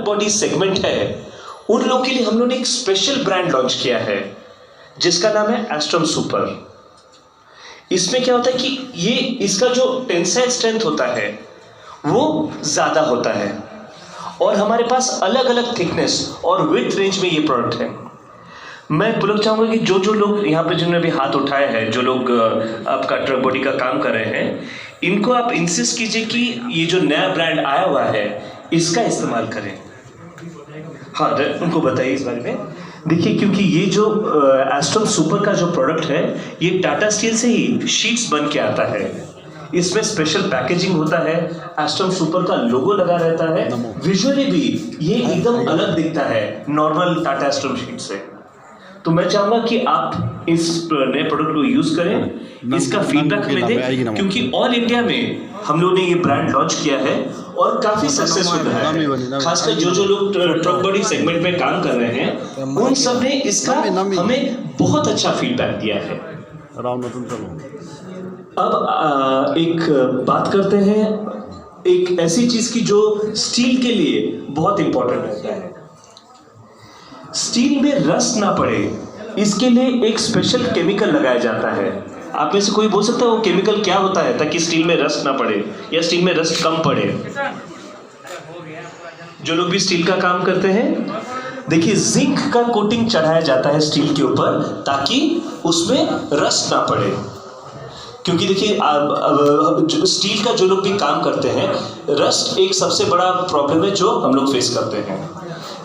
Body segment है उन लोगों के लिए हम लोगों ने एक स्पेशल ब्रांड लॉन्च किया है जिसका नाम है एस्ट्रम सुपर। इसमें क्या होता है कि ये इसका जो टेंसाइल स्ट्रेंथ होता है वो ज्यादा होता है और हमारे पास अलग अलग थिकनेस और विड्थ रेंज में ये प्रोडक्ट है। मैं बोलना चाहूंगा कि जो लोग यहाँ पे जिन्होंने भी हाथ उठाए हैं, जो लोग आपका ट्रक बॉडी का काम कर रहे हैं, इनको आप इंसिस्ट कीजिए कि ये जो नया ब्रांड आया हुआ है इसका इस्तेमाल करें। हाँ, उनको बताइए इस बारे में। देखिए, क्योंकि ये जो एस्ट्रम सुपर का जो प्रोडक्ट है ये टाटा स्टील से ही शीट्स बन के आता है। इसमें स्पेशल पैकेजिंग होता है, एस्ट्रम सुपर का लोगो लगा रहता है, विजुअली भी ये एकदम अलग दिखता है नॉर्मल टाटा एस्ट्रम शीट से। तो मैं चाहूंगा कि आप इस नए प्रोडक्ट को यूज करें, इसका फीडबैक हमें दें, क्योंकि ऑल इंडिया में हम लोगों ने ये ब्रांड लॉन्च किया है और काफी सक्सेसफुल रहा है। खासकर जो लोग ट्रक बॉडी सेगमेंट में काम कर रहे हैं उन सब ने इसका हमें बहुत अच्छा फीडबैक दिया है। अब एक बात करते हैं एक ऐसी चीज की जो स्टील के लिए बहुत इंपॉर्टेंट रहता है। स्टील में रस्ट ना पड़े इसके लिए एक स्पेशल केमिकल लगाया जाता है। आप में से कोई बोल सकता है वो केमिकल क्या होता है ताकि स्टील में रस्ट ना पड़े या स्टील में रस्ट कम पड़े? जो लोग भी स्टील का काम करते हैं, देखिए जिंक का कोटिंग चढ़ाया जाता है स्टील के ऊपर ताकि उसमें रस्ट ना पड़े। क्योंकि देखिए स्टील का जो लोग भी काम करते हैं, रस्ट एक सबसे बड़ा प्रॉब्लम है जो हम लोग फेस करते हैं।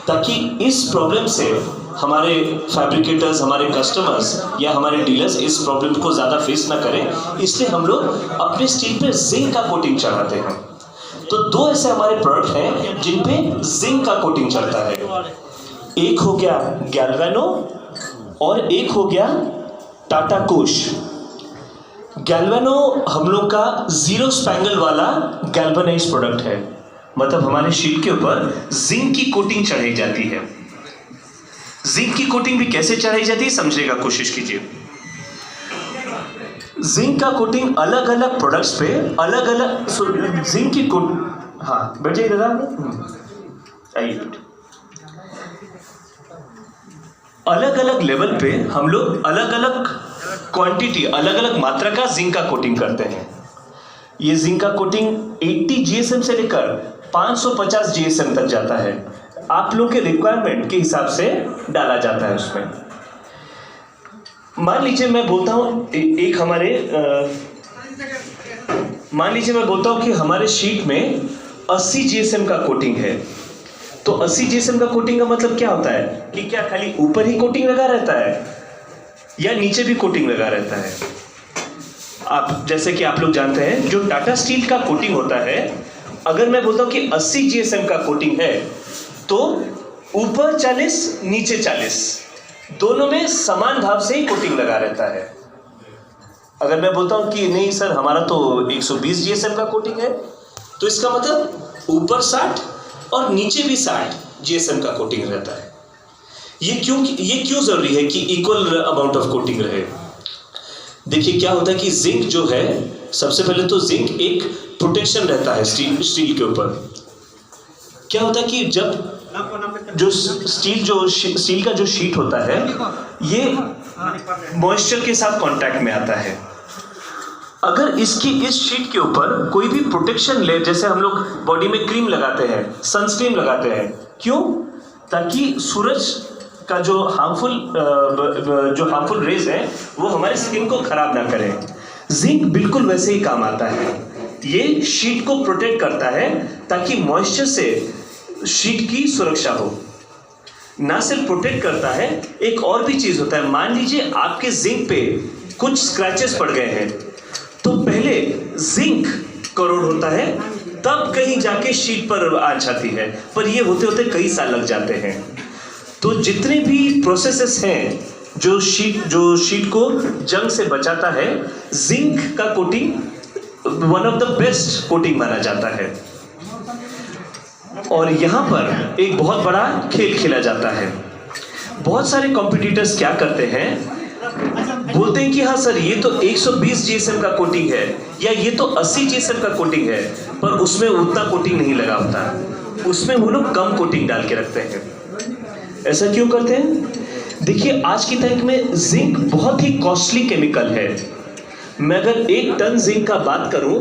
ताकि इस प्रॉब्लम से हमारे फैब्रिकेटर्स, हमारे कस्टमर्स या हमारे डीलर्स इस प्रॉब्लम को ज़्यादा फेस ना करें, इसलिए हम लोग अपने स्टील पे जिंक का कोटिंग चढ़ाते हैं। तो दो ऐसे हमारे प्रोडक्ट हैं जिन पे जिंक का कोटिंग चढ़ता है। एक हो गया गैल्वेनो और एक हो गया टाटा कुश। गैल्वेनो हम लोग का जीरो स्पैंगल वाला गैल्वेनाइज प्रोडक्ट है, मतलब हमारे शीट के ऊपर जिंक की कोटिंग चढ़ाई जाती है। जिंक की कोटिंग भी कैसे चढ़ाई जाती है समझने का कोशिश कीजिए। जिंक का कोटिंग अलग अलग प्रोडक्ट्स पे अलग अलग जिंक की कोटिंग, हाँ बैठ जाइए दादा, आइए। अलग अलग लेवल पे हम लोग अलग अलग क्वांटिटी, अलग अलग मात्रा का जिंक का कोटिंग करते हैं। ये जिंक का कोटिंग 80 जीएसएम से लेकर 550 जीएसएम तक जाता है। आप लोग के रिक्वायरमेंट के हिसाब से डाला जाता है उसमें। मान लीजिए मैं बोलता हूं एक हमारे मान लीजिए मैं बोलता हूं कि हमारे शीट में 80 जीएसएम का कोटिंग है। तो 80 जीएसएम का कोटिंग का मतलब क्या होता है कि क्या खाली ऊपर ही कोटिंग लगा रहता है या नीचे भी कोटिंग लगा रहता है? आप जैसे कि आप लोग जानते हैं जो टाटा स्टील का कोटिंग होता है, अगर मैं बोलता हूं कि 80 जीएसएम का कोटिंग है तो ऊपर 40 नीचे 40 दोनों में समान भाव से ही कोटिंग लगा रहता है। अगर मैं बोलता हूं कि नहीं सर हमारा तो 120 जीएसएम का कोटिंग है, तो इसका मतलब ऊपर 60 और नीचे भी 60 जीएसएम का कोटिंग रहता है। ये क्यों जरूरी है कि इक्वल अमाउंट ऑफ कोटिंग रहे? देखिए क्या होता है कि जिंक जो है, सबसे पहले तो जिंक एक प्रोटेक्शन रहता है स्टील के ऊपर। क्या होता है कि जब जो स्टील का जो शीट होता है ये मॉइस्चर के साथ कांटेक्ट में आता है। अगर इस शीट के ऊपर कोई भी प्रोटेक्शन ले, जैसे हम लोग बॉडी में क्रीम लगाते हैं, सनस्क्रीन लगाते हैं, क्यों? ताकि सूरज का जो हार्मफुल रेज है वो हमारे स्किन को खराब ना करें। जिंक बिल्कुल वैसे ही काम आता है। ये शीट को प्रोटेक्ट करता है ताकि मॉइस्चर से शीट की सुरक्षा हो। ना सिर्फ प्रोटेक्ट करता है, एक और भी चीज होता है। मान लीजिए आपके जिंक पे कुछ स्क्रैचेस पड़ गए हैं, तो पहले जिंक करोड़ होता है, तब कहीं जाके शीट पर आ जाती है, पर ये होते होते कई साल लग जाते हैं। तो जितने भी प्रोसेसेस हैं जो शीट को जंग से बचाता है, जिंक का coating one of the best coating माना जाता है। और यहाँ पर एक बहुत बड़ा खेल खेला जाता है। बहुत सारे कॉम्पिटिटर्स क्या करते हैं, बोलते हैं कि हाँ सर ये तो 120 जीएसएम का कोटिंग है या ये तो 80 जीएसएम का कोटिंग है, पर उसमें उतना कोटिंग नहीं लगा होता। उसमें वो लोग कम कोटिंग डाल के रखते हैं। ऐसा क्यों करते हैं? देखिए, आज की तारीख में जिंक बहुत ही कॉस्टली केमिकल है। मैं अगर 1 टन जिंक का बात करूं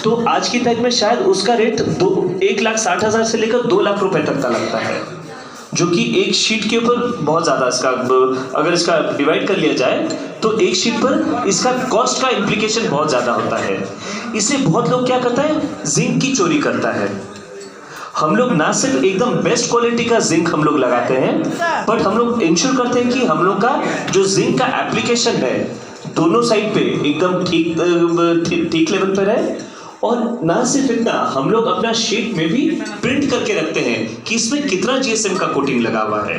तो आज की तारीख में शायद उसका रेट 1,60,000 से लेकर 2 लाख रुपए तक का लगता है, जो कि एक शीट के ऊपर बहुत ज़्यादा इसका, अगर इसका डिवाइड कर लिया जाए तो एक शीट पर इसका कॉस्ट का इम्प्लीकेशन बहुत ज़्यादा होता है। इसे बहुत लोग क्या करता है, जिंक की चोरी करता है। हम लोग ना सिर्फ एकदम बेस्ट क्वालिटी का जिंक हम लोग लगाते हैं, बट हम लोग इंश्योर करते हैं कि हम लोग का जो जिंक का एप्लीकेशन है दोनों साइड पे एकदम ठीक लेवल पर है। और ना सिर्फ इतना, हम लोग अपना शीट में भी प्रिंट करके रखते हैं कि इसमें कितना जीएसएम का कोटिंग लगा हुआ है।